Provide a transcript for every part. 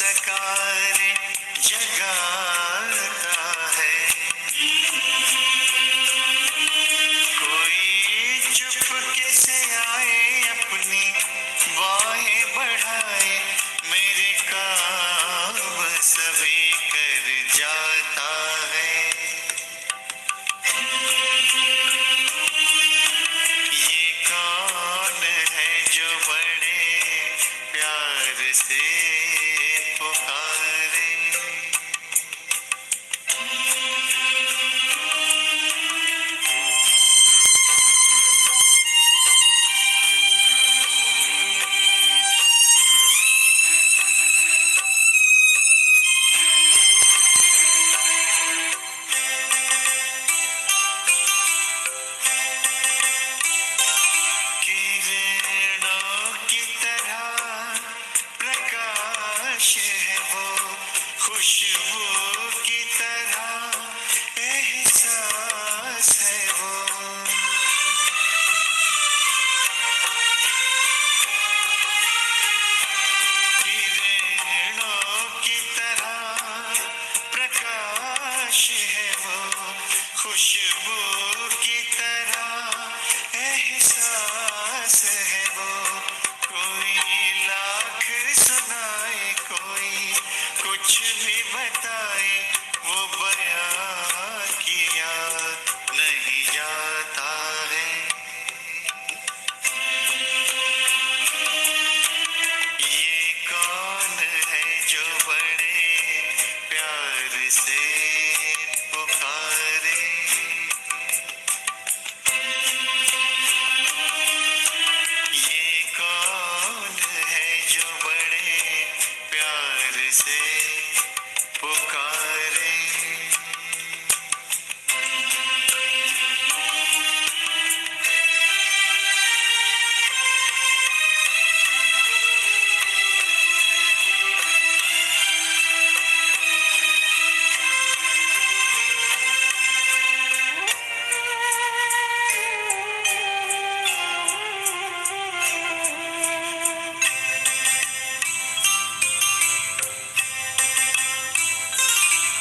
सकार जगाता है। कोई चुपके से आए अपनी बाहें बढ़ाए, मेरे काम सभी कर जाता है। ये कौन है जो बड़े प्यार से पुकारे। किरणों की तरह प्रकाश है वो, खुशबू की तरह एहसास है वो। किरणों की तरह प्रकाश है वो, खुशबू की तरह एहसास है वो। कोई लाख सुनाए, कोई कुछ भी बताए, वो बयां किया नहीं जाता है। ये कौन है जो बड़े प्यार से पुकारे। ये कौन है जो बड़े प्यार से पुकारे।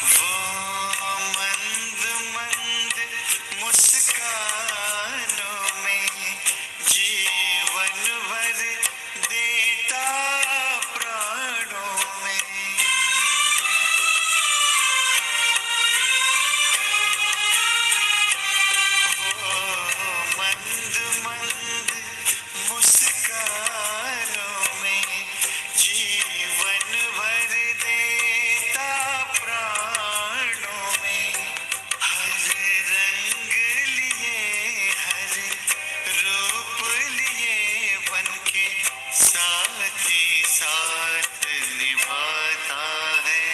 वो मंद मंद मुस्कानों में जीवन भर देता प्राणों में। वो मंद मंद मुस्कानों में जीवन भर देता प्राणों में। हर रंग लिए, हर रूप लिए, बनके साथी साथ निभाता है।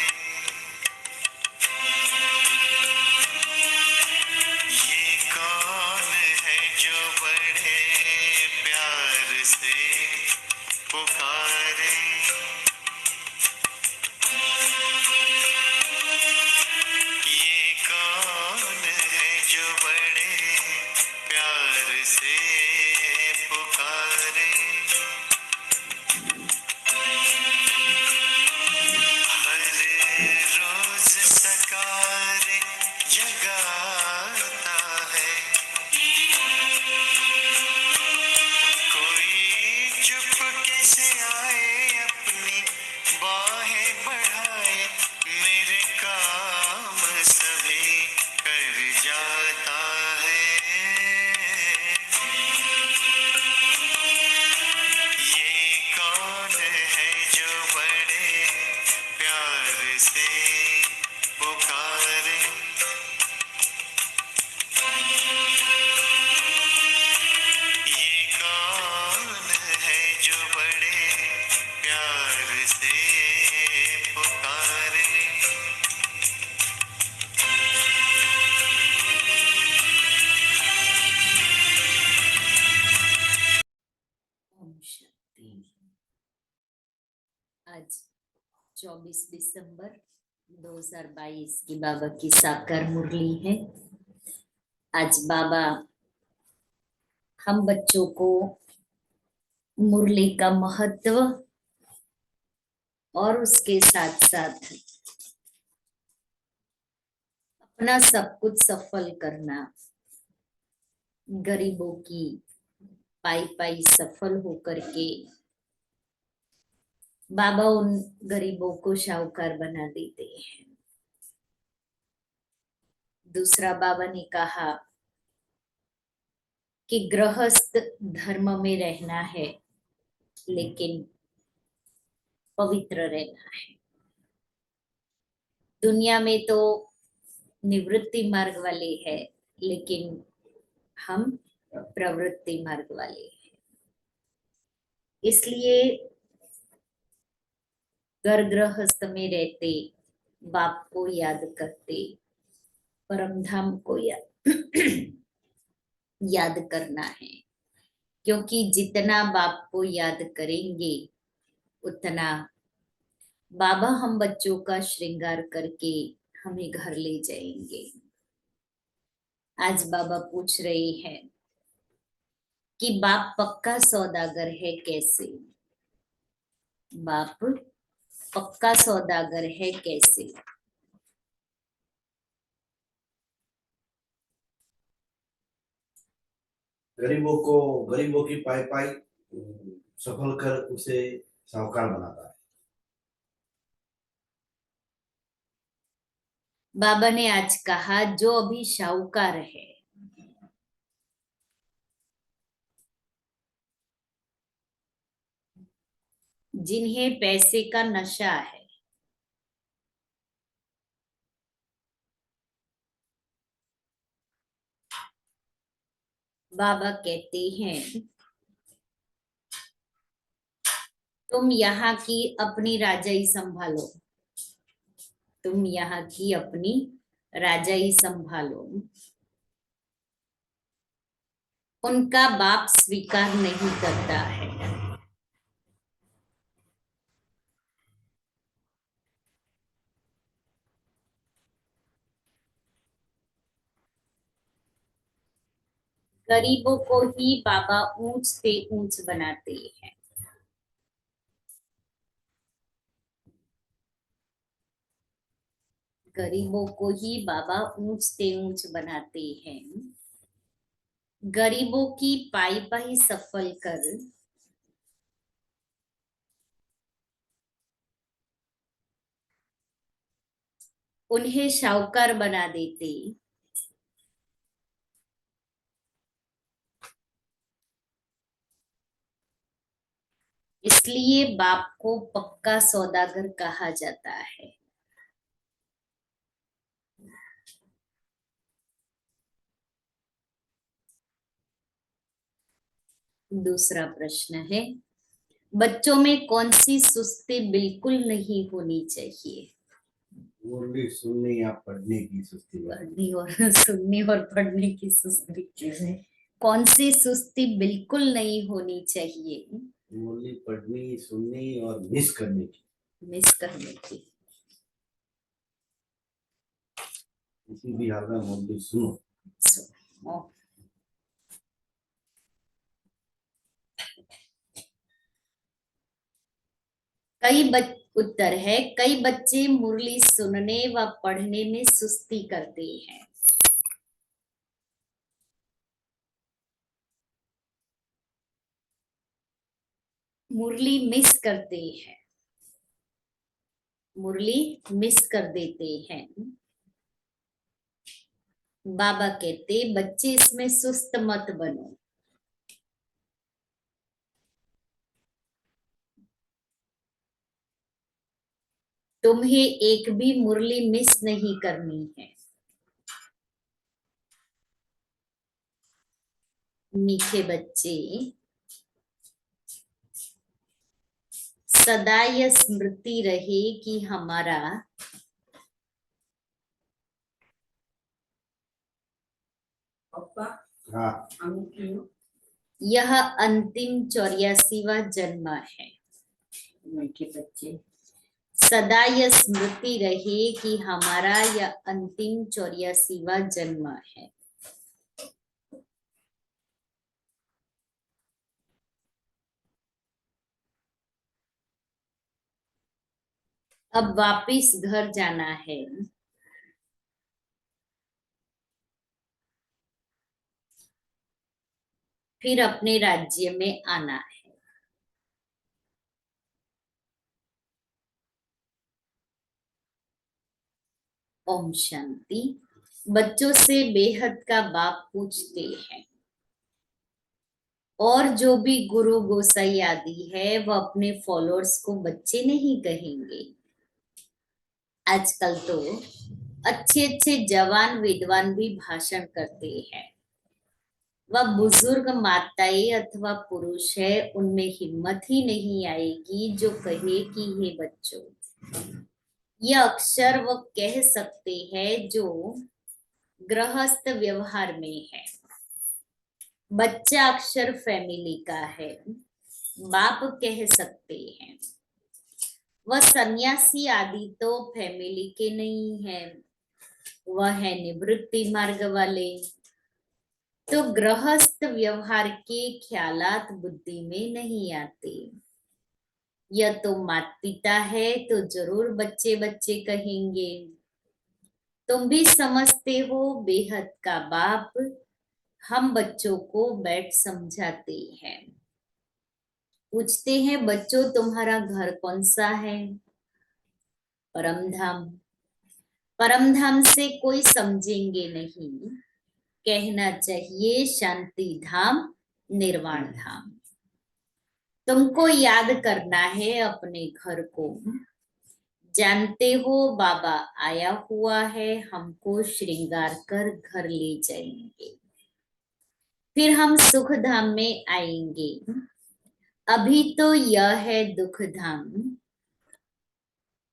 ये कौन है जो बड़े प्यार से पुकारे। ये कौन है जो बड़े प्यार से पुकारे। हर रोज सकार जगाता है। कोई चुपके से आए अपनी बाहें बढ़ाए, मेरे काम सभी कर जाता है। ये कौन है जो बड़े प्यार से पुकारे। ये कौन है जो बड़े प्यार से पुकारे। ओम शक्ति। आज 24 दिसंबर 2022 की बाबा की साकार मुरली है। आज बाबा हम बच्चों को मुरली का महत्व और उसके साथ साथ अपना सब कुछ सफल करना, गरीबों की पाई पाई सफल होकर के बाबा उन गरीबों को शाहूकार बना देते हैं। दूसरा बाबा ने कहा कि गृहस्थ धर्म में रहना है, लेकिन पवित्र रहना है। दुनिया में तो निवृत्ति मार्ग वाले है, लेकिन हम प्रवृत्ति मार्ग वाले हैं। इसलिए घर गृहस्थ में रहते बाप को याद करते, परम धाम को याद करना है, क्योंकि जितना बाप को याद करेंगे उतना बाबा हम बच्चों का श्रृंगार करके हमें घर ले जाएंगे। आज बाबा पूछ रहे हैं कि बाप पक्का सौदागर है कैसे? बाप पक्का सौदागर है कैसे? गरीबों की पाई पाई सफल कर उसे साहूकार बनाता है। बाबा ने आज कहा जो अभी शाहूकार है, जिन्हें पैसे का नशा है, बाबा कहते हैं तुम यहाँ की अपनी राजाई संभालो, तुम यहाँ की अपनी राजाई संभालो। उनका बाप स्वीकार नहीं करता है। गरीबों को ही बाबा ऊंच से ऊंच बनाते हैं। गरीबों को ही बाबा ऊंच से ऊंच बनाते हैं। गरीबों की पाई पाई सफल कर उन्हें शाहूकार बना देते। इसलिए बाप को पक्का सौदागर कहा जाता है। दूसरा प्रश्न है, बच्चों में कौन सी सुस्ती बिल्कुल नहीं होनी चाहिए? मुरली सुनने या पढ़ने की सुस्ती। पढ़ने और सुनने और पढ़ने की सुस्ती। कौन सी सुस्ती बिल्कुल नहीं होनी चाहिए? मुरली पढ़नी, सुननी और मिस करने की। मिस करने की। किसी भी हाल में मुरली सुनो। उत्तर है, कई बच्चे मुरली सुनने व पढ़ने में सुस्ती करते हैं। मुरली मिस करते हैं, मुरली मिस कर देते हैं। बाबा कहते बच्चे इसमें सुस्त मत बनो। तुम्हें एक भी मुरली मिस नहीं करनी है। मीठे बच्चे, सदा यह स्मृति रहे कि हमारा यह अंतिम 84वां जन्म है। मीठे बच्चे, सदा यह स्मृति रहे कि हमारा यह अंतिम 84वां जन्म है। अब वापिस घर जाना है। फिर अपने राज्य में आना है। ओम शांति। बच्चों से बेहद का बाप पूछते हैं, और जो भी गुरु गोसाई आदि है वह अपने फॉलोअर्स को बच्चे नहीं कहेंगे। आजकल तो अच्छे अच्छे जवान विद्वान भी भाषण करते हैं। वह बुजुर्ग माताएं अथवा पुरुष है, उनमें हिम्मत ही नहीं आएगी जो कहे कि हे बच्चों, यह अक्षर वो कह सकते हैं जो गृहस्थ व्यवहार में है। बच्चा अक्षर फैमिली का है, बाप कह सकते हैं। वह सन्यासी आदि तो फैमिली के नहीं है, वह है निवृत्ति मार्ग वाले। तो गृहस्थ व्यवहार के ख्यालात बुद्धि में नहीं आते। यह तो माता पिता है तो जरूर बच्चे बच्चे कहेंगे। तुम भी समझते हो बेहद का बाप हम बच्चों को बैठ समझाते हैं। पूछते हैं, बच्चों तुम्हारा घर कौन सा है? परमधाम। परमधाम से कोई समझेंगे नहीं, कहना चाहिए शांति धाम, निर्वाण धाम। तुमको याद करना है अपने घर को। जानते हो बाबा आया हुआ है, हमको श्रृंगार कर घर ले जाएंगे, फिर हम सुख धाम में आएंगे। अभी तो यह है दुख धाम,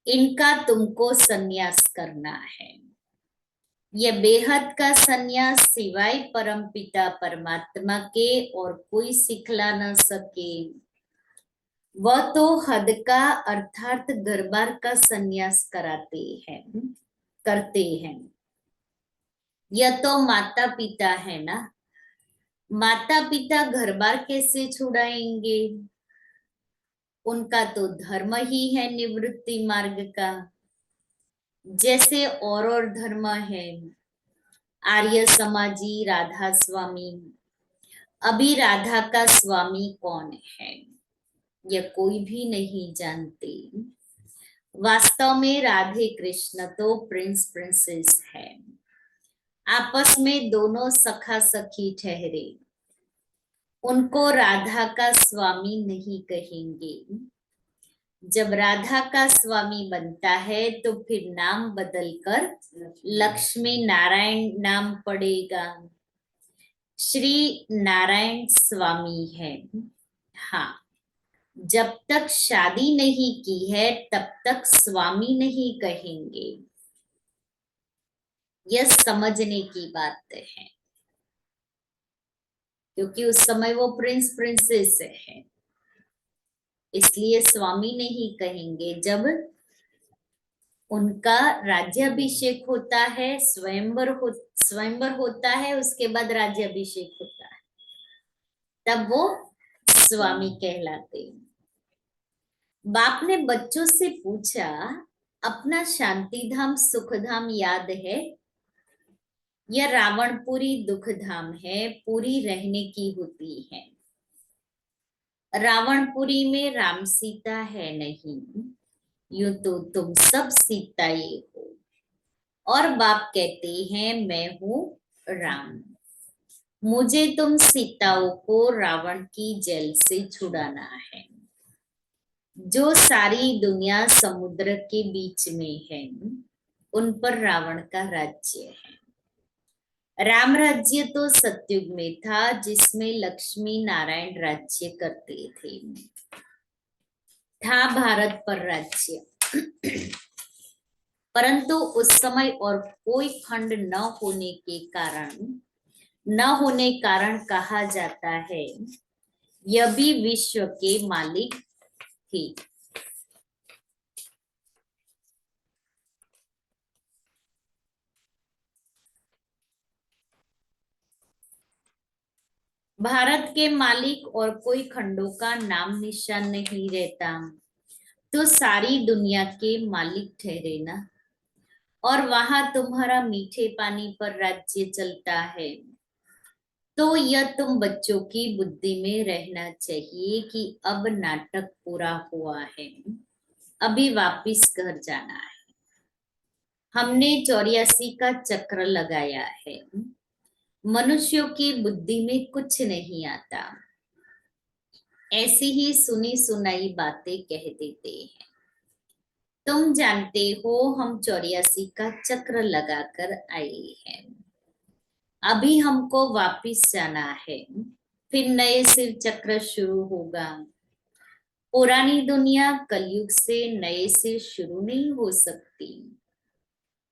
इनका तुमको संन्यास करना है। यह बेहद का संन्यास सिवाय परमपिता परमात्मा के और कोई सिखला न सके। वह तो हद का अर्थात घरबार का संन्यास करते हैं। यह तो माता पिता है ना, माता पिता घरबार कैसे छुड़ाएंगे? उनका तो धर्म ही है निवृत्ति मार्ग का, जैसे और धर्म है। आर्य समाजी राधा स्वामी। अभी राधा का स्वामी कौन है यह कोई भी नहीं जानते। वास्तव में राधे कृष्ण तो प्रिंस प्रिंसेस है। आपस में दोनों सखा सखी ठहरे, उनको राधा का स्वामी नहीं कहेंगे। जब राधा का स्वामी बनता है तो फिर नाम बदलकर लक्ष्मी नारायण नाम पड़ेगा। श्री नारायण स्वामी है। हाँ, जब तक शादी नहीं की है तब तक स्वामी नहीं कहेंगे। यह समझने की बात है, क्योंकि उस समय वो प्रिंस प्रिंसेस है, इसलिए स्वामी नहीं कहेंगे। जब उनका राज्याभिषेक होता है, स्वयंवर होता है, उसके बाद राज्याभिषेक होता है, तब वो स्वामी कहलाते हैं। बाप ने बच्चों से पूछा, अपना शांति धाम सुख धाम याद है? यह रावणपुरी दुख धाम है, पूरी रहने की होती है। रावणपुरी में राम सीता है नहीं, यूं तो तुम सब सीताएं हो। और बाप कहते हैं मैं हूं राम, मुझे तुम सीताओं को रावण की जेल से छुड़ाना है। जो सारी दुनिया समुद्र के बीच में है, उन पर रावण का राज्य है। राम राज्य तो सतयुग में था, जिसमें लक्ष्मी नारायण राज्य करते थे। था भारत पर राज्य, परंतु उस समय और कोई खंड न होने कारण कहा जाता है यह भी विश्व के मालिक थे। भारत के मालिक और कोई खंडों का नाम निशान नहीं रहता। तो सारी दुनिया के मालिक ठहरे ना, और वहां तुम्हारा मीठे पानी पर राज्य चलता है। तो यह तुम बच्चों की बुद्धि में रहना चाहिए कि अब नाटक पूरा हुआ है, अभी वापिस घर जाना है। हमने 84 का चक्र लगाया है। मनुष्यों की बुद्धि में कुछ नहीं आता, ऐसी ही सुनी सुनाई बातें कह देते हैं। तुम जानते हो हम 84 का चक्र लगाकर आए हैं, अभी हमको वापिस जाना है, फिर नए सिर चक्र शुरू होगा। पुरानी दुनिया कलयुग से नए से शुरू नहीं हो सकती,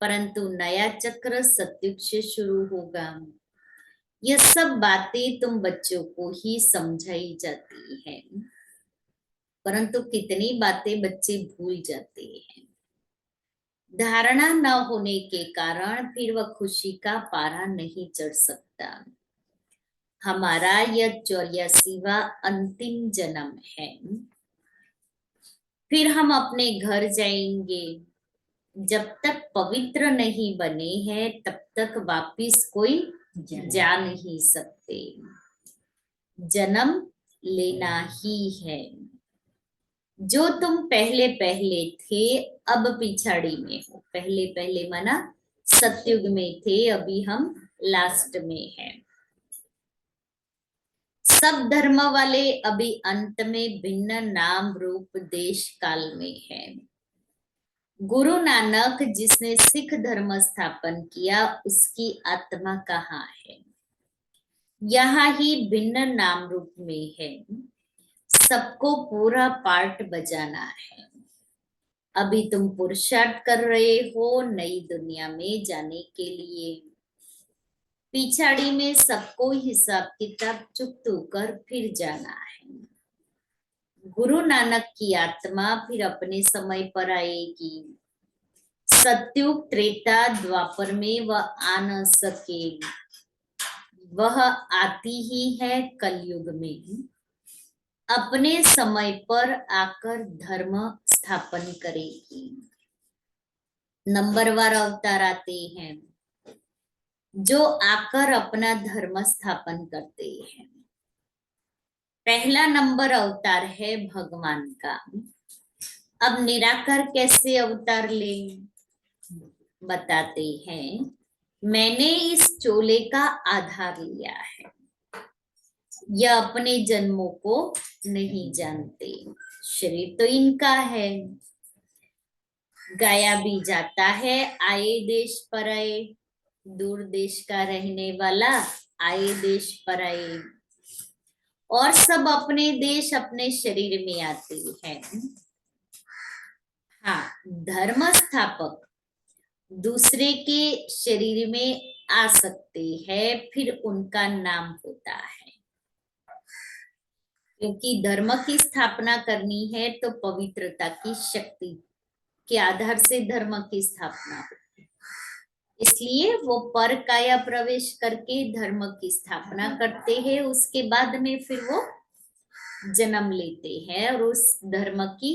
परंतु नया चक्र सतयुग से शुरू होगा। ये सब बातें तुम बच्चों को ही समझाई जाती है, परंतु कितनी बातें बच्चे भूल जाते हैं। धारणा न होने के कारण फिर वह खुशी का पारा नहीं चढ़ सकता। हमारा यह 84वां अंतिम जन्म है, फिर हम अपने घर जाएंगे। जब तक पवित्र नहीं बने हैं तब तक वापिस कोई जा नहीं सकते। जन्म लेना ही है। जो तुम पहले पहले थे अब पिछाड़ी में हो। पहले पहले माना सतयुग में थे, अभी हम लास्ट में हैं। सब धर्म वाले अभी अंत में भिन्न नाम रूप देश काल में है। गुरु नानक जिसने सिख धर्म स्थापन किया उसकी आत्मा कहाँ है? यहाँ ही भिन्न नाम रूप में है। सबको पूरा पार्ट बजाना है। अभी तुम पुरुषार्थ कर रहे हो नई दुनिया में जाने के लिए। पिछाड़ी में सबको हिसाब किताब चुकत होकर फिर जाना है। गुरु नानक की आत्मा फिर अपने समय पर आएगी। सतयुग त्रेता द्वापर में वह आ न सकेगी, वह आती ही है कलयुग में। अपने समय पर आकर धर्म स्थापन करेगी। नंबरवार अवतार आते हैं जो आकर अपना धर्म स्थापन करते हैं। पहला नंबर अवतार है भगवान का। अब निराकार कैसे अवतार ले बताते हैं। मैंने इस चोले का आधार लिया है। यह अपने जन्मों को नहीं जानते। शरीर तो इनका है, गाया भी जाता है। आए देश पर आए, दूर देश का रहने वाला आए देश पर आए, और सब अपने देश अपने शरीर में आते हैं। हाँ, धर्म स्थापक दूसरे के शरीर में आ सकते हैं, फिर उनका नाम होता है। क्योंकि धर्म की स्थापना करनी है तो पवित्रता की शक्ति के आधार से धर्म की स्थापना होती है। इसलिए वो पर काया प्रवेश करके धर्म की स्थापना करते हैं। उसके बाद में फिर वो जन्म लेते हैं और उस धर्म की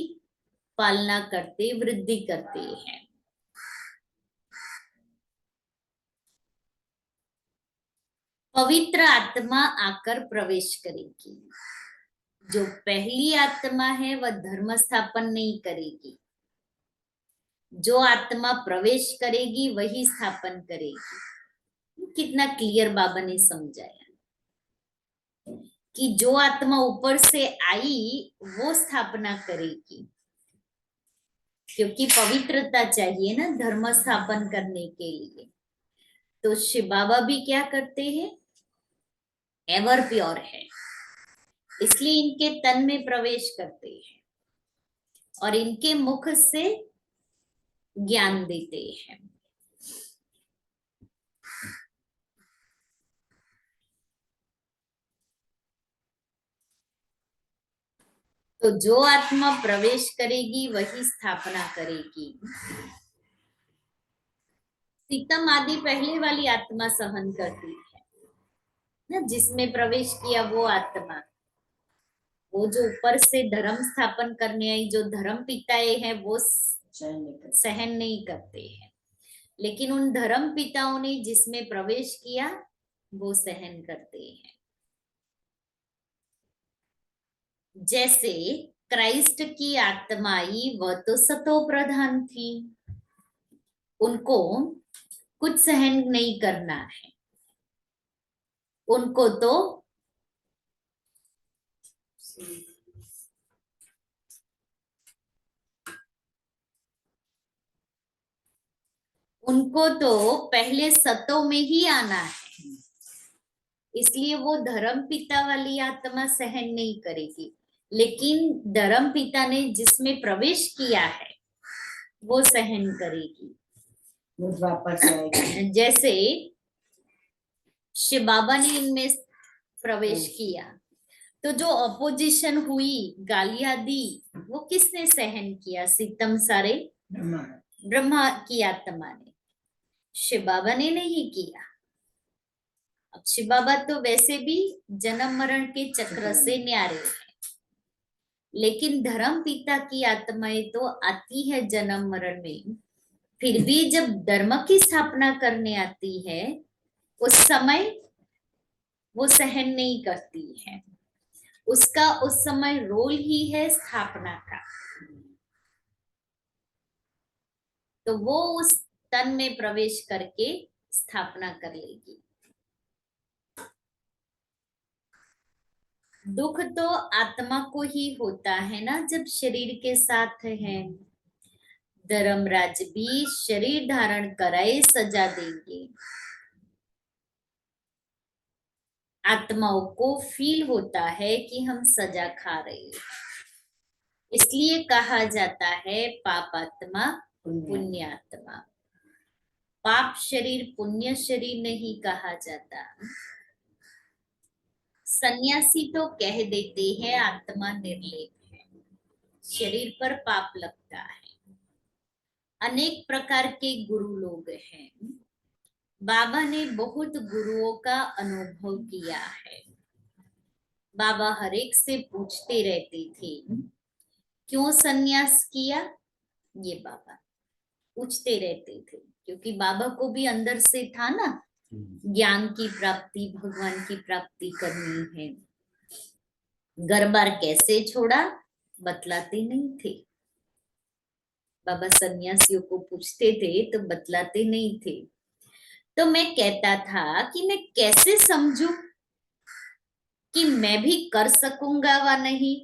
पालना करते, वृद्धि करते हैं। पवित्र आत्मा आकर प्रवेश करेगी। जो पहली आत्मा है वह धर्म स्थापन नहीं करेगी। जो आत्मा प्रवेश करेगी वही स्थापन करेगी। कितना क्लियर बाबा ने समझाया कि जो आत्मा ऊपर से आई वो स्थापना करेगी, क्योंकि पवित्रता चाहिए ना धर्म स्थापन करने के लिए। तो शिव बाबा भी क्या करते हैं, एवर प्योर है, इसलिए इनके तन में प्रवेश करते हैं और इनके मुख से ज्ञान देते हैं। तो जो आत्मा प्रवेश करेगी वही स्थापना करेगी। सीतम आदि पहले वाली आत्मा सहन करती है ना, जिसमें प्रवेश किया वो आत्मा। वो जो ऊपर से धर्म स्थापन करने आई जो धर्म पिताएं हैं वो सहन नहीं करते हैं, लेकिन उन धर्म पिताओं ने जिसमें प्रवेश किया वो सहन करते हैं। जैसे क्राइस्ट की आत्मा आई, वह तो सतो प्रधान थी, उनको कुछ सहन नहीं करना है, उनको तो पहले सतो में ही आना है, इसलिए वो धर्म पिता वाली आत्मा सहन नहीं करेगी, लेकिन धर्म पिता ने जिसमें प्रवेश किया है वो सहन करेगी। वो वापस आएगी। जैसे शिव बाबा ने इनमें प्रवेश किया तो जो अपोजिशन हुई, गालियां दी, वो किसने सहन किया? सितम सारे ब्रह्मा की आत्मा ने, शिव बाबा ने नहीं किया। अब शिव बाबा तो वैसे भी जन्म मरण के चक्र से न्यारे हैं, लेकिन धर्म पिता की आत्माएं तो आती है जन्म मरण में, फिर भी जब धर्म की स्थापना करने आती है उस समय वो सहन नहीं करती है, उसका उस समय रोल ही है स्थापना का, तो वो उस तन में प्रवेश करके स्थापना कर लेगी। दुख तो आत्मा को ही होता है ना जब शरीर के साथ है। धर्मराज भी शरीर धारण कराए सजा देंगे, आत्माओं को फील होता है कि हम सजा खा रहे हैं, इसलिए कहा जाता है पाप आत्मा पुण्य आत्मा। पाप शरीर पुण्य शरीर नहीं कहा जाता। सन्यासी तो कह देते हैं आत्मा निर्लेप है, शरीर पर पाप लगता है। अनेक प्रकार के गुरु लोग हैं, बाबा ने बहुत गुरुओं का अनुभव किया है। बाबा हर एक से पूछते रहते थे क्यों सन्यास किया, ये बाबा पूछते रहते थे, क्योंकि बाबा को भी अंदर से था ना ज्ञान की प्राप्ति, भगवान की प्राप्ति करनी है। घर बार कैसे छोड़ा बतलाते नहीं थे, बाबा सन्यासियों को पूछते थे तो बतलाते नहीं थे। तो मैं कहता था कि मैं कैसे समझूं कि मैं भी कर सकूंगा व नहीं,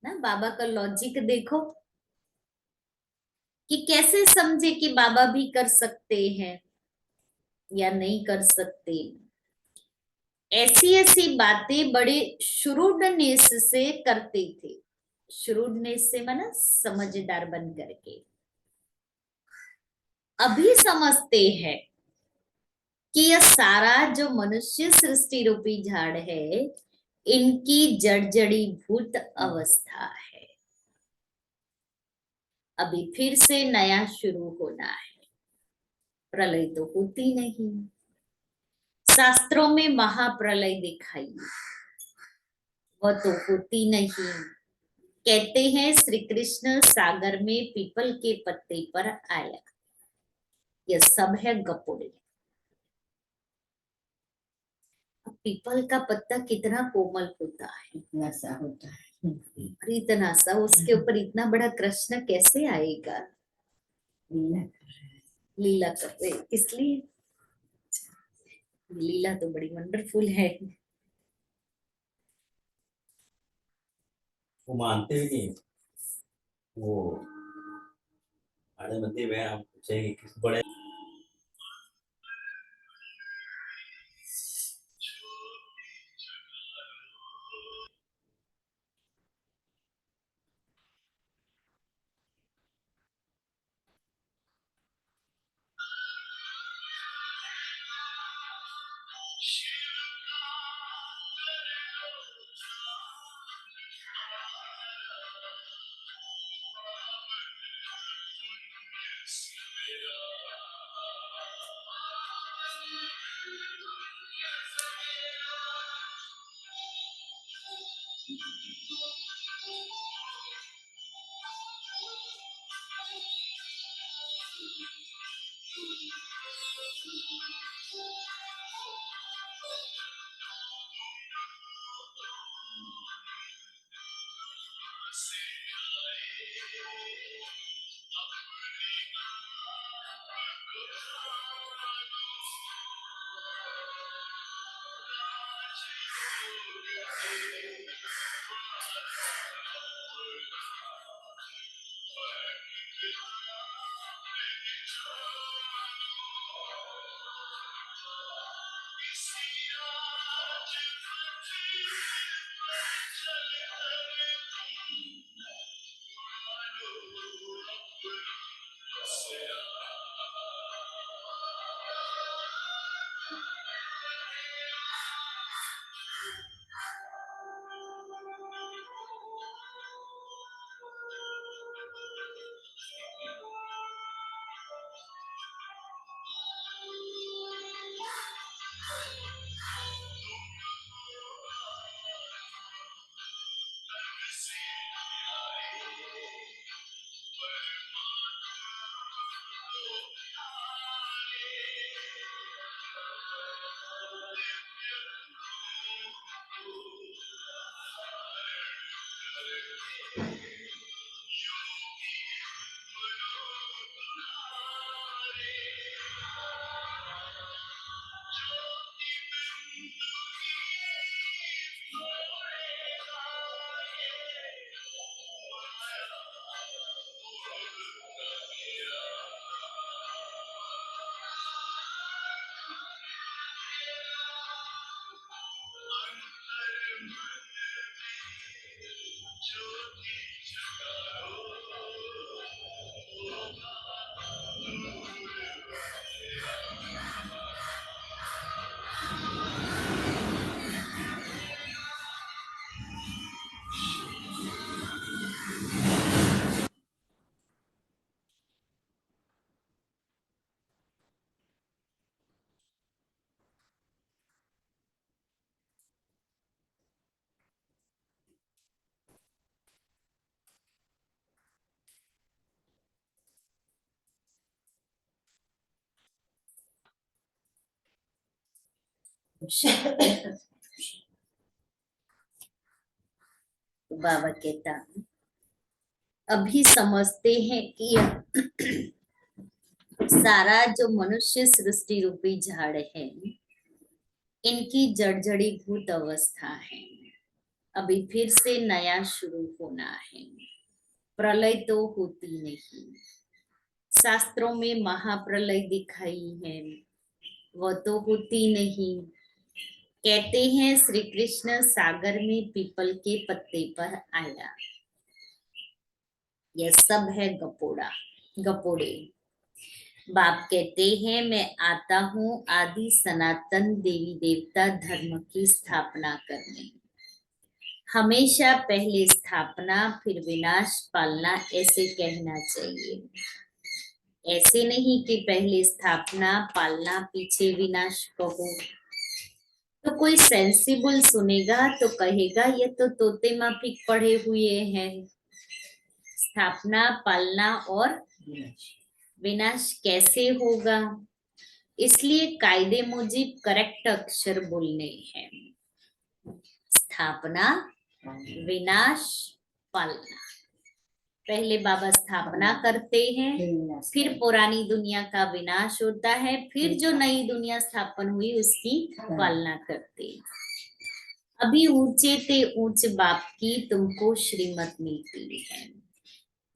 ना बाबा का लॉजिक देखो कि कैसे समझे कि बाबा भी कर सकते हैं या नहीं कर सकते। ऐसी ऐसी बातें बड़े शुरूडनेस से करते थे, शुरूडनेस से माना समझदार बन करके। अभी समझते हैं कि यह सारा जो मनुष्य सृष्टि रूपी झाड़ है इनकी जड़ जड़ी भूत अवस्था है, अभी फिर से नया शुरू होना है। प्रलय तो होती नहीं, शास्त्रों में महाप्रलय दिखाई, वह तो होती नहीं। कहते हैं श्री कृष्ण सागर में पीपल के पत्ते पर आया, यह सब है गपोड़े। पीपल का पत्ता कितना कोमल होता है, इतना सा होता है, और इतना सा उसके ऊपर इतना बड़ा कृष्ण कैसे आएगा? लीला कर रहे, इसलिए लीला तो बड़ी वंडरफुल है। वो मानते भी नहीं। वो आड़े मंदिर में हम पूछे कि किस बड़े तो बाबा कहता अभी समझते हैं कि यह सारा जो मनुष्य सृष्टि रूपी झाड़ है इनकी जर्जरीभूत अवस्था है। अभी फिर से नया शुरू होना है। प्रलय तो होती नहीं। शास्त्रों में महाप्रलय दिखाई है, वह तो होती नहीं। कहते हैं श्री कृष्ण सागर में पीपल के पत्ते पर आया। यह सब है गपोड़ा गपोड़े। बाप कहते हैं मैं आता हूँ आदि सनातन देवी देवता धर्म की स्थापना करने। हमेशा पहले स्थापना फिर विनाश पालना ऐसे कहना चाहिए। ऐसे नहीं कि पहले स्थापना पालना पीछे विनाश कहो। तो कोई सेंसिबल सुनेगा तो कहेगा ये तो तोते माफिक पढ़े हुए हैं। स्थापना पालना और विनाश कैसे होगा? इसलिए कायदे मुजिब करेक्ट अक्षर बोलने हैं। स्थापना विनाश पालना। पहले बाबा स्थापना करते हैं, फिर पुरानी दुनिया का विनाश होता है, फिर जो नई दुनिया स्थापन हुई उसकी पालना करते हैं। अभी ऊंचे ते ऊंच बाप की तुमको श्रीमत मिलती है,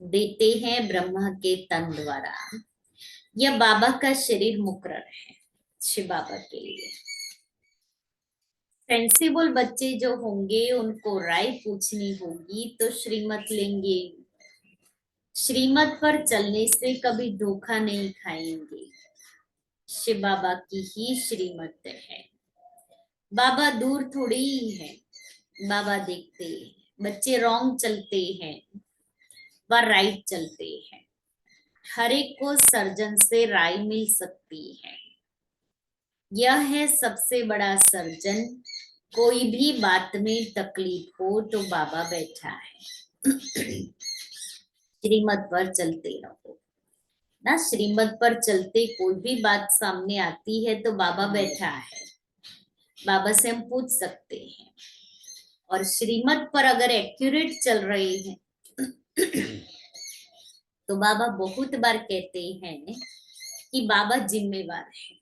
देते हैं ब्रह्मा के तन द्वारा। यह बाबा का शरीर मुकर्रर है शिव बाबा के लिए। सेंसिबल बच्चे जो होंगे उनको राय पूछनी होगी तो श्रीमत लेंगे। श्रीमत पर चलने से कभी धोखा नहीं खाएंगे। शिव बाबा की ही श्रीमत है। बाबा दूर थोड़ी ही है। बाबा देखते हैं बच्चे रॉन्ग चलते हैं व राइट चलते हैं। हर एक को सर्जन से राय मिल सकती है। यह है सबसे बड़ा सर्जन। कोई भी बात में तकलीफ हो तो बाबा बैठा है। श्रीमत पर चलते रहो ना। श्रीमत पर चलते कोई भी बात सामने आती है तो बाबा बैठा है। बाबा से हम पूछ सकते हैं। और श्रीमत पर अगर एक्यूरेट चल रहे हैं तो बाबा बहुत बार कहते हैं कि बाबा जिम्मेवार है।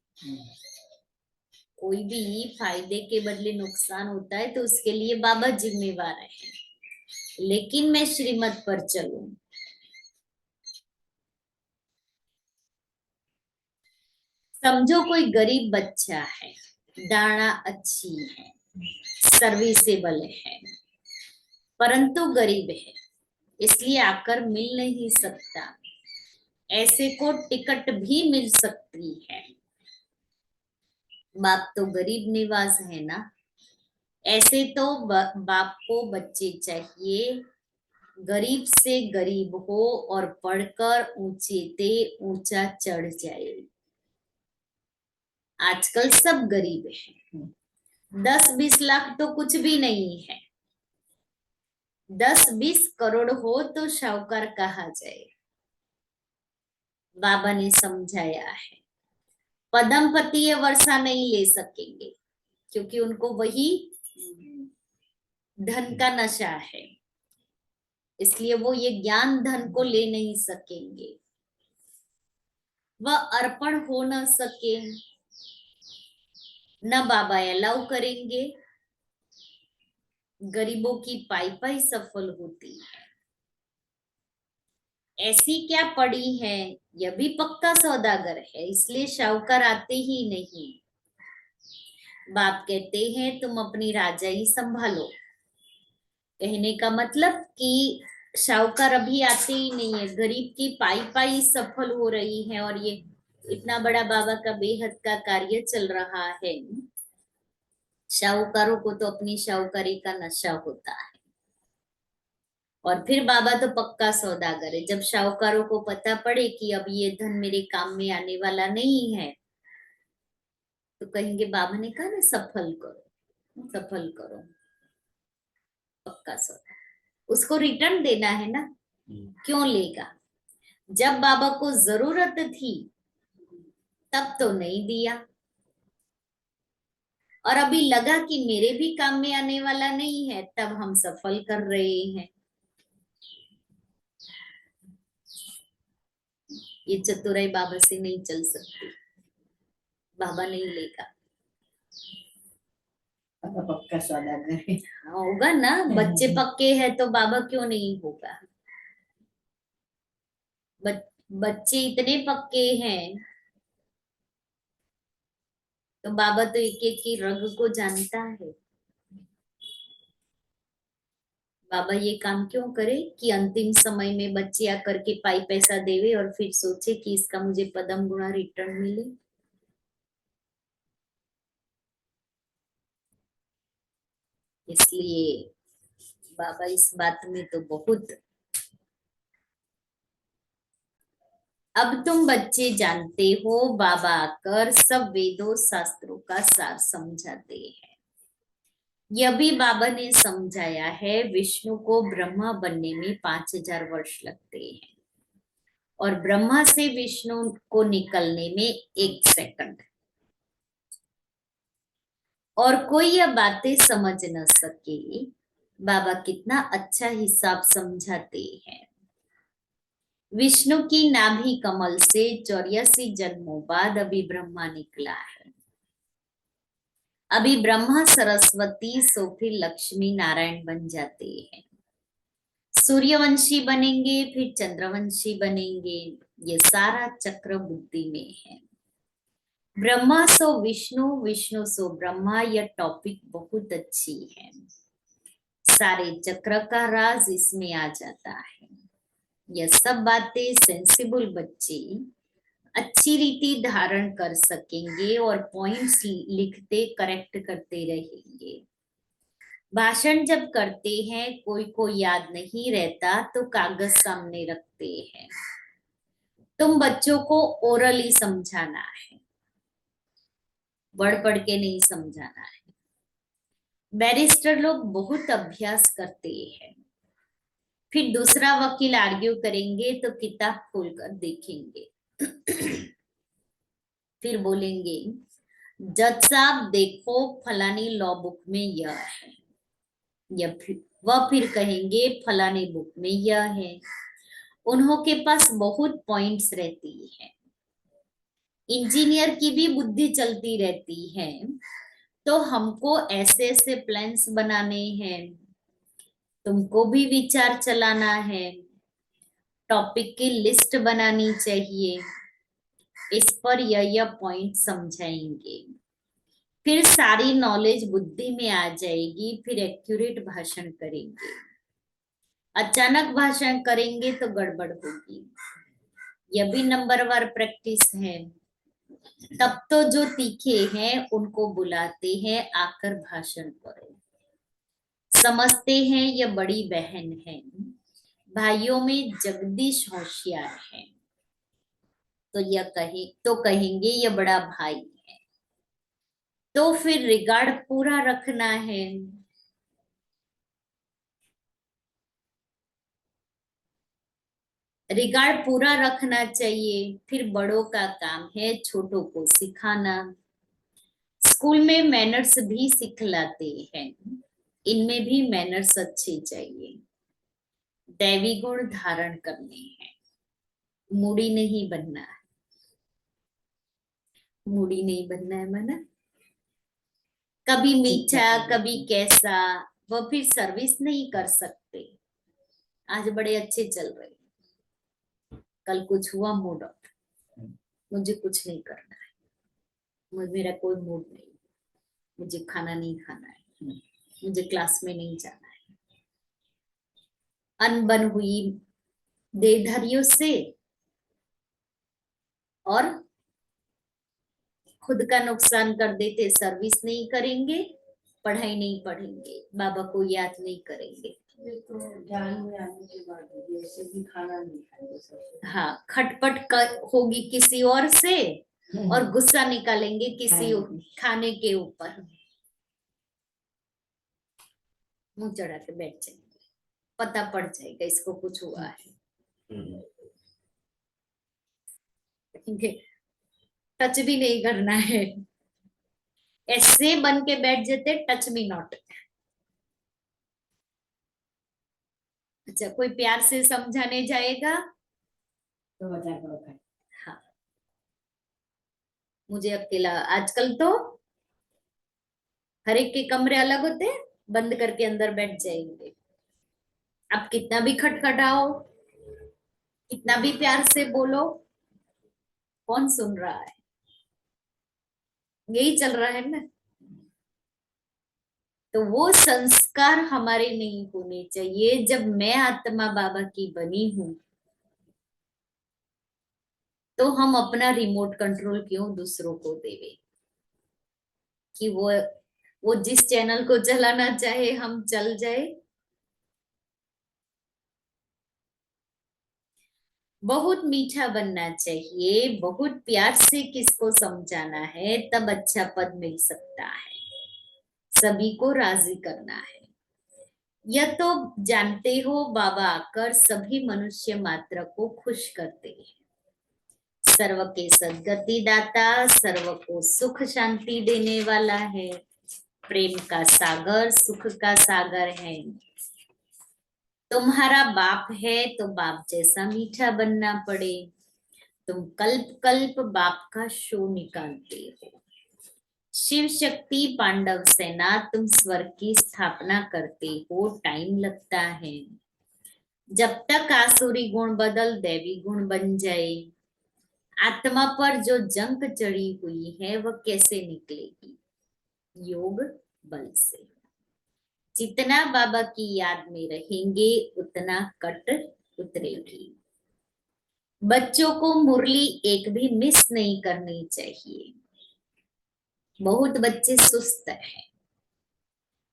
कोई भी फायदे के बदले नुकसान होता है तो उसके लिए बाबा जिम्मेवार है, लेकिन मैं श्रीमत पर चलूं। समझो कोई गरीब बच्चा है, दाना अच्छी है, सर्विसेबल है, परंतु गरीब है, इसलिए आकर मिल नहीं सकता। ऐसे को टिकट भी मिल सकती है। बाप तो गरीब निवास है ना, ऐसे तो बाप को बच्चे चाहिए गरीब से गरीब हो और पढ़कर ऊंचे ते ऊंचा चढ़ जाए। आजकल सब गरीब है, 10-20 लाख तो कुछ भी नहीं है, 10-20 करोड़ हो तो शाहूकार कहा जाए। बाबा ने समझाया है, पदमपति वर्षा नहीं ले सकेंगे क्योंकि उनको वही धन का नशा है, इसलिए वो ये ज्ञान धन को ले नहीं सकेंगे। वह अर्पण हो न सके, न बाबा अलाउ करेंगे। गरीबों की पाई पाई सफल होती है। ऐसी क्या पड़ी है, यह भी पक्का सौदागर है, इसलिए शाहूकार आते ही नहीं। बाप कहते हैं तुम अपनी राजाई संभालो। कहने का मतलब कि शाहूकार अभी आते ही नहीं है, गरीब की पाई पाई सफल हो रही है और ये इतना बड़ा बाबा का बेहद का कार्य चल रहा है। शाहूकारों को तो अपनी शाहूकारी का नशा होता है, और फिर बाबा तो पक्का सौदागर है। जब शाहूकारों को पता पड़े कि अब ये धन मेरे काम में आने वाला नहीं है, तो कहेंगे बाबा ने कहा ना सफल करो सफल करो, पक्का सौदा। उसको रिटर्न देना है ना, क्यों लेगा? जब बाबा को जरूरत थी तब तो नहीं दिया, और अभी लगा कि मेरे भी काम में आने वाला नहीं है, तब हम सफल कर रहे हैं। ये चतुराई बाबा से नहीं चल सकती, बाबा नहीं लेगा। पक्का सौदागर है। होगा ना, बच्चे पक्के हैं तो बाबा क्यों नहीं होगा? बच्चे इतने पक्के हैं तो बाबा तो एक एक की रग को जानता है। बाबा ये काम क्यों करे कि अंतिम समय में बच्चे आकर के पाई पैसा देवे और फिर सोचे कि इसका मुझे पदम गुणा रिटर्न मिले। इसलिए बाबा इस बात में तो बहुत, अब तुम बच्चे जानते हो, बाबा आकर सब वेदों शास्त्रों का सार समझाते हैं। यह भी बाबा ने समझाया है, विष्णु को ब्रह्मा बनने में 5000 वर्ष लगते हैं और ब्रह्मा से विष्णु को निकलने में 1 सेकंड। और कोई यह बातें समझ न सके, बाबा कितना अच्छा हिसाब समझाते हैं। विष्णु की नाभि कमल से 84 जन्मों बाद अभी ब्रह्मा निकला है। अभी ब्रह्मा सरस्वती सो फिर लक्ष्मी नारायण बन जाते हैं, सूर्यवंशी बनेंगे, फिर चंद्रवंशी बनेंगे। ये सारा चक्र बुद्धि में है। ब्रह्मा सो विष्णु, विष्णु सो ब्रह्मा, यह टॉपिक बहुत अच्छी है। सारे चक्र का राज इसमें आ जाता है। यह सब बातें सेंसिबल बच्चे अच्छी रीति धारण कर सकेंगे और पॉइंट्स लिखते करेक्ट करते रहेंगे। भाषण जब करते हैं कोई को याद नहीं रहता तो कागज सामने रखते हैं। तुम बच्चों को ओरली समझाना है, पढ़ के नहीं समझाना है। बैरिस्टर लोग बहुत अभ्यास करते हैं, फिर दूसरा वकील आर्ग्यू करेंगे तो किताब खोलकर देखेंगे, फिर बोलेंगे जज साहब देखो फलानी लॉ बुक में यह है, या वह फिर कहेंगे फलानी बुक में यह है। उन्हों के पास बहुत पॉइंट्स रहती है, इंजीनियर की भी बुद्धि चलती रहती है, तो हमको ऐसे ऐसे प्लान्स बनाने हैं, तुमको भी विचार चलाना है, टॉपिक की लिस्ट बनानी चाहिए, इस पर यह पॉइंट समझाएंगे, फिर सारी नॉलेज बुद्धि में आ जाएगी, फिर एक्यूरेट भाषण करेंगे। अचानक भाषण करेंगे तो गड़बड़ होगी। यह भी नंबरवार प्रैक्टिस है। तब तो जो तीखे हैं उनको बुलाते हैं, आकर भाषण करो। समझते हैं यह बड़ी बहन है, भाइयों में जगदीश होशियार है, तो कहेंगे यह बड़ा भाई है। तो फिर रिगार्ड पूरा रखना है। रिगार्ड पूरा रखना चाहिए। फिर बड़ों का काम है छोटों को सिखाना। स्कूल में मैनर्स भी सिखलाते हैं, इनमें भी मैनर्स अच्छे चाहिए। दैवी गुण धारण करने हैं, मूडी नहीं बनना है। मूडी नहीं बनना है माना, कभी मीठा कभी कैसा, वो फिर सर्विस नहीं कर सकते। आज बड़े अच्छे चल रहे, कल कुछ हुआ मूड ऑफ, मुझे कुछ नहीं करना है, मेरा कोई मूड नहीं, मुझे खाना नहीं खाना है, मुझे क्लास में नहीं जाना है। अनबन हुई देहधारियों से और खुद का नुकसान कर देते, सर्विस नहीं करेंगे, पढ़ाई नहीं पढ़ेंगे, बाबा को याद नहीं करेंगे। तो ज्ञान में आने के बाद जैसे भी खाना नहीं खाएंगे। हाँ, खटपट होगी किसी और से और गुस्सा निकालेंगे किसी खाने के ऊपर, मुंह चढ़ा के बैठ जाएंगे, पता पड़ जाएगा इसको कुछ हुआ है। टच भी नहीं करना है, ऐसे बन के बैठ जाते, टच मी नॉट। अच्छा, कोई प्यार से समझाने जाएगा तो मजाक। हाँ, मुझे अकेला, आजकल तो हर एक के कमरे अलग होते हैं, बंद करके अंदर बैठ जाएंगे। आप कितना भी खटखटाओ, कितना भी प्यार से बोलो, कौन सुन रहा है? यही चल रहा है ना। तो वो संस्कार हमारे नहीं होने चाहिए। जब मैं आत्मा बाबा की बनी हूं, तो हम अपना रिमोट कंट्रोल क्यों दूसरों को देवे, कि वो जिस चैनल को चलाना चाहे हम चल जाए। बहुत मीठा बनना चाहिए, बहुत प्यार से किसको समझाना है, तब अच्छा पद मिल सकता है। सभी को राजी करना है। यह तो जानते हो, बाबा आकर सभी मनुष्य मात्र को खुश करते हैं। सर्व के सद्गति दाता, सर्व को सुख शांति देने वाला है, प्रेम का सागर, सुख का सागर है। तुम्हारा बाप है तो बाप जैसा मीठा बनना पड़े। तुम कल्प कल्प बाप का शो निकालते हो। शिव शक्ति पांडव सेना, तुम स्वर्ग की स्थापना करते हो, टाइम लगता है। जब तक आसुरी गुण बदल देवी गुण बन जाए, आत्मा पर जो जंग चढ़ी हुई है वह कैसे निकलेगी? योग बल से। जितना बाबा की याद में रहेंगे उतना कट उतरेगी। बच्चों को मुरली एक भी मिस नहीं करनी चाहिए। बहुत बच्चे सुस्त हैं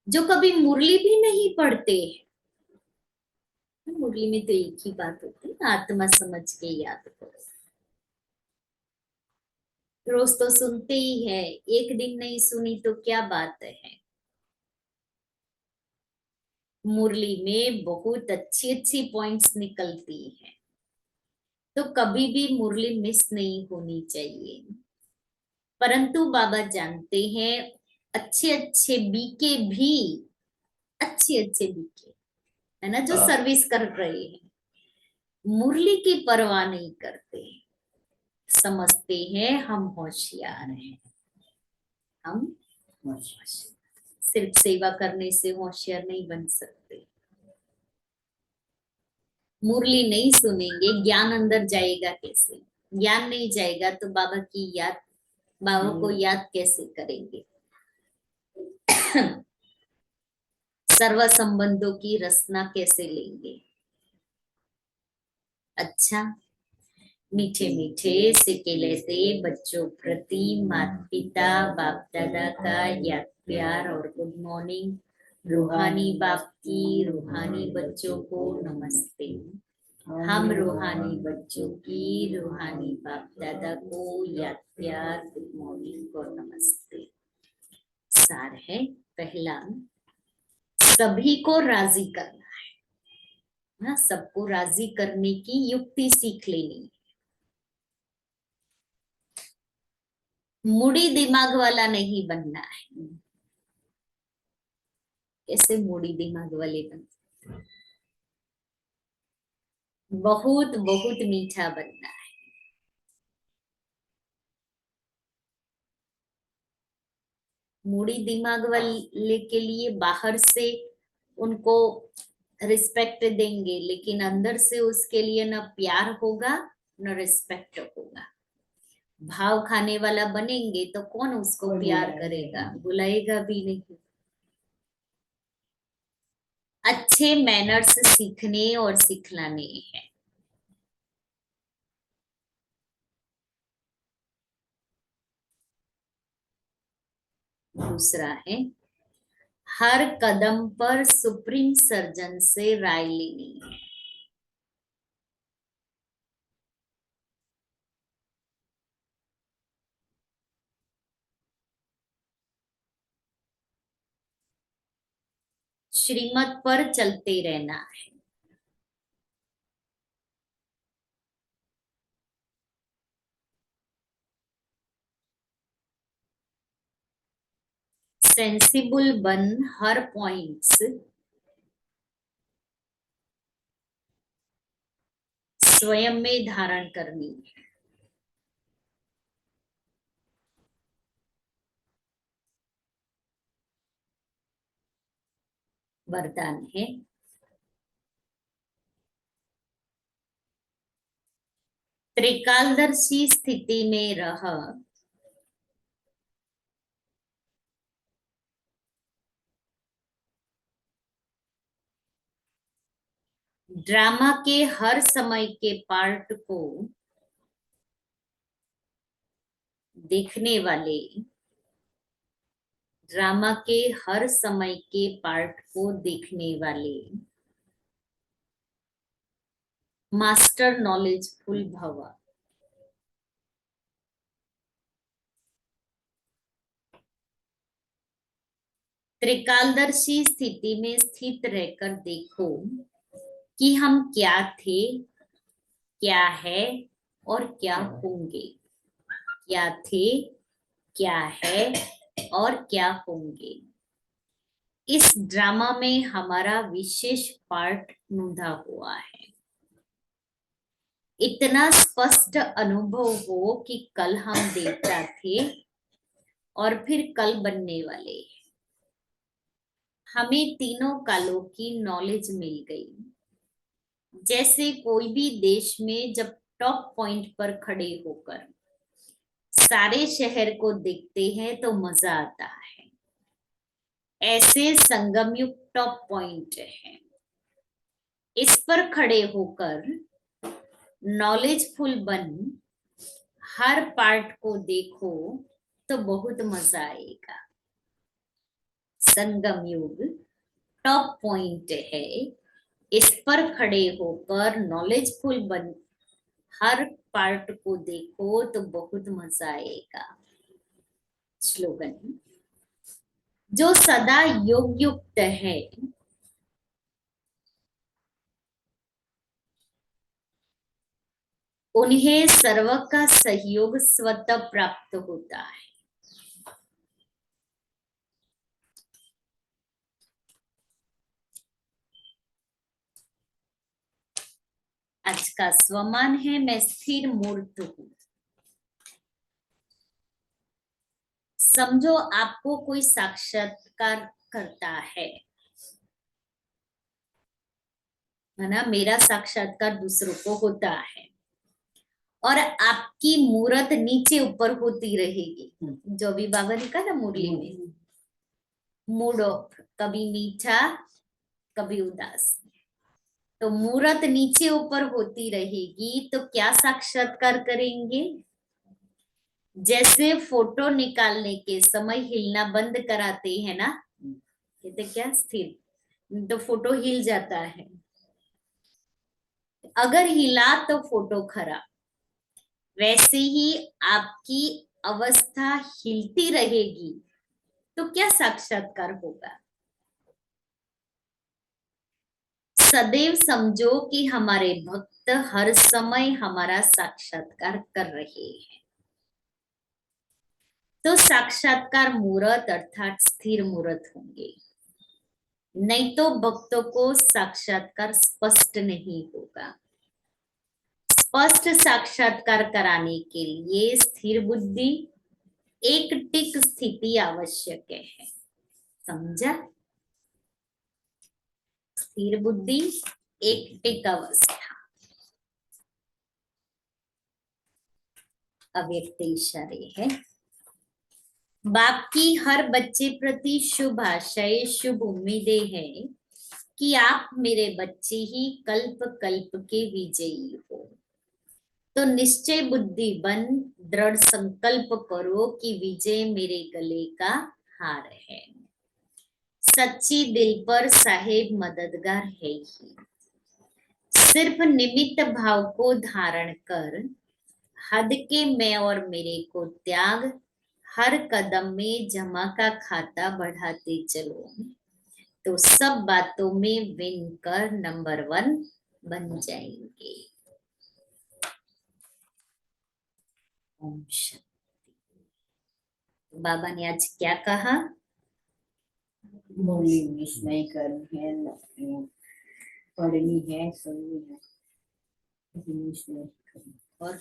जो कभी मुरली भी नहीं पढ़ते हैं। मुरली में तो एक ही बात होती है, आत्मा समझ के याद करो। रोज तो सुनते ही है, एक दिन नहीं सुनी तो क्या बात है। मुरली में बहुत अच्छी अच्छी पॉइंट्स निकलती है, तो कभी भी मुरली मिस नहीं होनी चाहिए। परंतु बाबा जानते हैं अच्छे अच्छे बीके भी, अच्छे अच्छे बीके है ना, जो सर्विस कर रहे हैं, मुरली की परवाह नहीं करते। समझते हैं हम होशियार हैं। हम होशियार, सिर्फ सेवा करने से होशियार नहीं बन सकते। मुरली नहीं सुनेंगे, ज्ञान अंदर जाएगा कैसे? ज्ञान नहीं जाएगा तो बाबा की याद, बाबा को याद कैसे करेंगे? सर्व संबंधों की रचना कैसे लेंगे? अच्छा, मीठे मीठे सिकेले से बच्चों प्रति माता पिता बाप दादा का याद प्यार और गुड मॉर्निंग। रूहानी बाप की रूहानी बच्चों को नमस्ते। हम रूहानी बच्चों की रूहानी बाप दादा को याद प्यार गुड मॉर्निंग और नमस्ते। सार है पहला, सभी को राजी करना है ना, सबको राजी करने की युक्ति सीख लेनी है। मूडी दिमाग वाला नहीं बनना है। कैसे मूडी दिमाग वाले बन? बहुत बहुत मीठा बनना है। मूडी दिमाग वाले के लिए बाहर से उनको रिस्पेक्ट देंगे, लेकिन अंदर से उसके लिए न प्यार होगा न रिस्पेक्ट होगा। भाव खाने वाला बनेंगे तो कौन उसको प्यार करेगा, बुलाएगा भी नहीं। अच्छे मैनर्स सीखने और सिखलाने हैं। दूसरा है, हर कदम पर सुप्रीम सर्जन से राय लेनी है। श्रीमत पर चलते रहना है। सेंसिबल बन हर पॉइंट्स स्वयं में धारण करनी है। वरदान है, त्रिकालदर्शी स्थिति में रह ड्रामा के हर समय के पार्ट को देखने वाले, ड्रामा के हर समय के पार्ट को देखने वाले मास्टर नॉलेजफुल भव। त्रिकालदर्शी स्थिति में स्थित रहकर देखो कि हम क्या थे, क्या है और क्या होंगे। क्या थे, क्या है और क्या होंगे। इस ड्रामा में हमारा विशेष पार्ट नूंधा हुआ है। इतना स्पष्ट अनुभव हो कि कल हम देवता थे और फिर कल बनने वाले हैं। हमें तीनों कालों की नॉलेज मिल गई। जैसे कोई भी देश में जब टॉप पॉइंट पर खड़े होकर सारे शहर को देखते हैं तो मजा आता है। ऐसे संगम युग टॉप पॉइंट है। इस पर खड़े होकर नॉलेजफुल बन हर पार्ट को देखो तो बहुत मजा आएगा। संगम युग टॉप पॉइंट है। इस पर खड़े होकर नॉलेजफुल बन हर पार्ट को देखो तो बहुत मजा आएगा। स्लोगन, जो सदा योग युक्त है उन्हें सर्व का सहयोग स्वतः प्राप्त होता है। आज का स्वमान है, मैं स्थिर मूर्त हूँ। समझो आपको कोई साक्षात्कार करता है ना, मेरा साक्षात्कार दूसरों को होता है और आपकी मूरत नीचे ऊपर होती रहेगी, जो भी बाबा ने कहा ना मुरली में, मूड ऑफ, कभी मीठा कभी उदास, तो मूरत नीचे ऊपर होती रहेगी तो क्या साक्षात्कार करेंगे? जैसे फोटो निकालने के समय हिलना बंद कराते हैं ना, कहते क्या, स्थिर, तो फोटो हिल जाता है, अगर हिला तो फोटो खराब। वैसे ही आपकी अवस्था हिलती रहेगी तो क्या साक्षात्कार होगा? सदैव समझो कि हमारे भक्त हर समय हमारा साक्षात्कार कर रहे हैं, तो साक्षात्कार मूरत अर्थात स्थिर मूरत होंगे, नहीं तो भक्तों को साक्षात्कार स्पष्ट नहीं होगा। स्पष्ट साक्षात्कार कराने के लिए स्थिर बुद्धि, एक टिक स्थिति आवश्यक है, समझा? स्थिर बुद्धि, एक टिक अवस्था, अव्यक्त इशारे है। बाप की हर बच्चे प्रति शुभ आशय, शुभ उम्मीदें हैं कि आप मेरे बच्चे ही कल्प कल्प के विजयी हो, तो निश्चय बुद्धि बन दृढ़ संकल्प करो कि विजय मेरे गले का हार है। सच्ची दिल पर साहेब मददगार है ही, सिर्फ निमित्त भाव को धारण कर हद के मैं और मेरे को त्याग, हर कदम में जमा का खाता बढ़ाते चलो, तो सब बातों में विन कर नंबर 1 बन जाएंगे। ओम शांति। बाबा ने आज क्या कहा? मुरली मिस नहीं करनी है, पढ़नी है, सुननी है, मिस नहीं करनी। और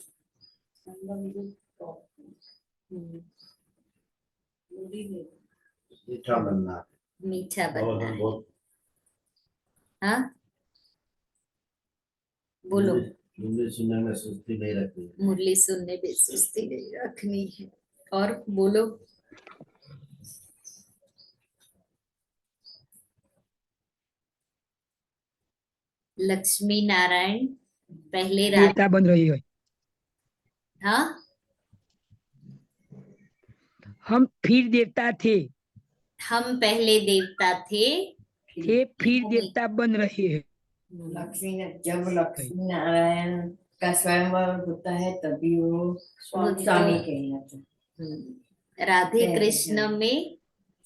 मीठा बनना। मीठा और बनना हम है। बहुत हाँ बोलो। मुरली सुनने में सुस्ती नहीं रखनी। मुरली सुनने में सुस्ती नहीं रखनी है। और बोलो। लक्ष्मी नारायण पहले रात, देवता बन रही है। हाँ हम फिर देवता थे, हम पहले देवता थे, फिर देवता बन रहे हैं। जब लक्ष्मी नारायण का स्वयंवर होता है तभी वो स्वामी कहलाते हैं। राधे कृष्ण में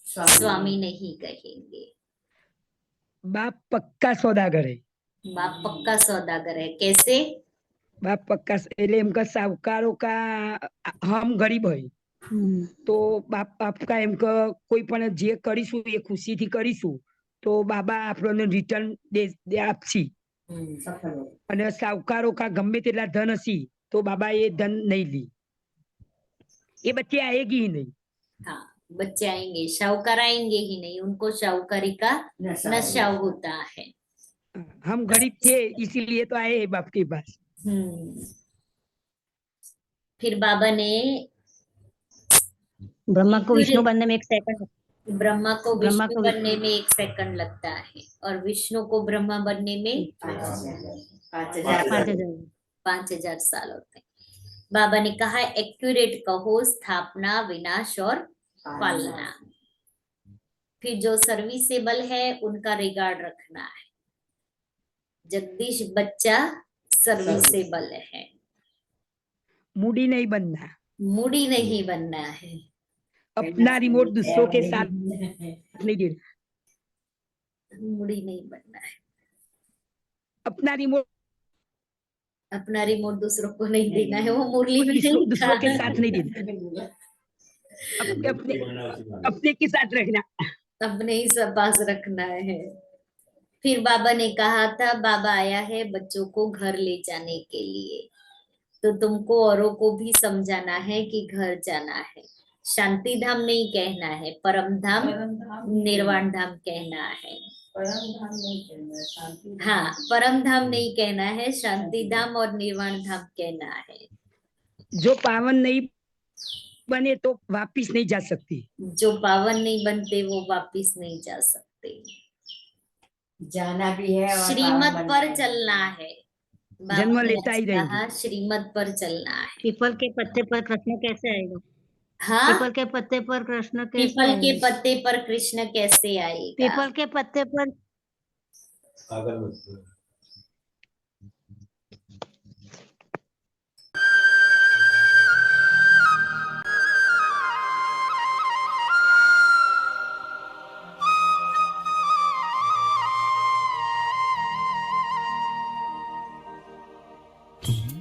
स्वामी स्वामी नहीं कहेंगे। बाप पक्का सौदागर है। बाप पक्का सौदागर है। कैसे? बाप पक्का એટલે એમ કે સાવકારો કા हम गरीब है, તો બાપ આપકા એમ કે કોઈ પણ જે કરીશું એ ખુશીથી કરીશું તો બાબા આપણને રિટર્ન દે આપશે, सफल हो। અને સાવકારો કા ગમે તેટલા ધન હશે તો બાબા એ ધન નહીં લે, એ બચ્ચે આएगी ही नहीं। हाँ बच्चे आएंगे, शाहूकार आएंगे ही नहीं, उनको शाहूकारी का नशा होता है। हम गरीब थे इसीलिए तो आए बाप के पास। फिर बाबा ने ब्रह्मा को विष्णु बनने में 1 सेकंड, ब्रह्मा को ब्रह्मा विष्णु को बनने में 1 सेकंड लगता है और विष्णु को ब्रह्मा बनने में 5000 5000 साल होते हैं। बाबा ने कहा एक्यूरेट कहो, स्थापना, विनाश और पालना। फिर जो सर्विसेबल है उनका रिगार्ड रखना है। जगदीश बच्चा सर्विसेबल है, मूडी नहीं बनना, मूडी नहीं बनना है, अपना रिमोट दूसरों के साथ नहीं देना, मूडी नहीं बनना है, अपना रिमोट दूसरों को नहीं देना है। वो मुरली में नहीं दूसरों के था। साथ नहीं देना, अपने अपने अपने के साथ रखना। अपने ही सब पास रखना है। फिर बाबा ने कहा था, बाबा आया है बच्चों को घर ले जाने के लिए, तो तुमको औरों को भी समझाना है कि घर जाना है। शांति धाम नहीं कहना है, परम धाम निर्वाण धाम कहना है। परम धाम नहीं कहना है, शांति धाम। हाँ, परम धाम नहीं कहना है, शांति धाम और निर्वाण धाम कहना है। जो पावन नहीं बने तो वापिस नहीं जा सकती। जो पावन नहीं बनते वो वापिस नहीं जा सकते। जाना भी है और श्रीमत पावन पर बनना चलना है। है। जन्म बाबा ने लेता ही आज रहेंगे। कहा श्रीमत पर चलना है। पीपल के पत्ते पर कृष्ण कैसे आएगा? हाँ, पीपल के पत्ते पर कृष्ण कैसे पीपल के आएगा? पत्ते पर कृष्ण कैसे आएगा? पीपल के पत्ते पर अगरबत्ती तुम